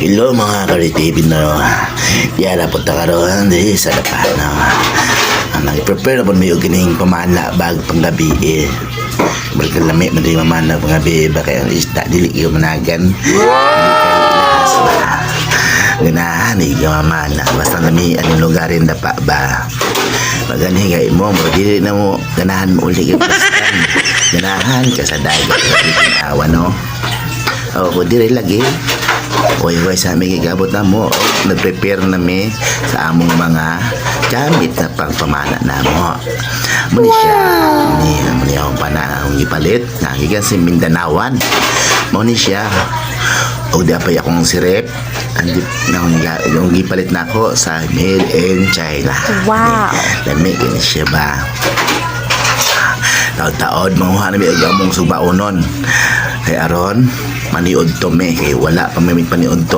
Hello mga karitibin no. Yara po ta karon di sa dapat no. Ang nag-prepare na po may kining pamana bago panggabi eh. Balikan lami man di mamana panggabi ba kay ang isda dili gyud managan. Ganahan ni mamana basta nami anong lugarin dapa ba. Magani kay mo dili na mo ganahan mo uli gyud basta. Ganahan ka sa dagat awa no. O diri lagi. Oy, sa aming igabot na mo, nag-prepare na mi sa among mga gamit na pangpamana na mo. Muni siya, muni akong panahong ipalit, nakikan si Mindanawan. Muni siya, o di apay akong sirip, yung ipalit na ako sa Made in China. Wow! Lamig ini siya ba? Taod-taod, manguha na mi agamong subaonon. Kay aron maniod to me kay wala pa may paniod to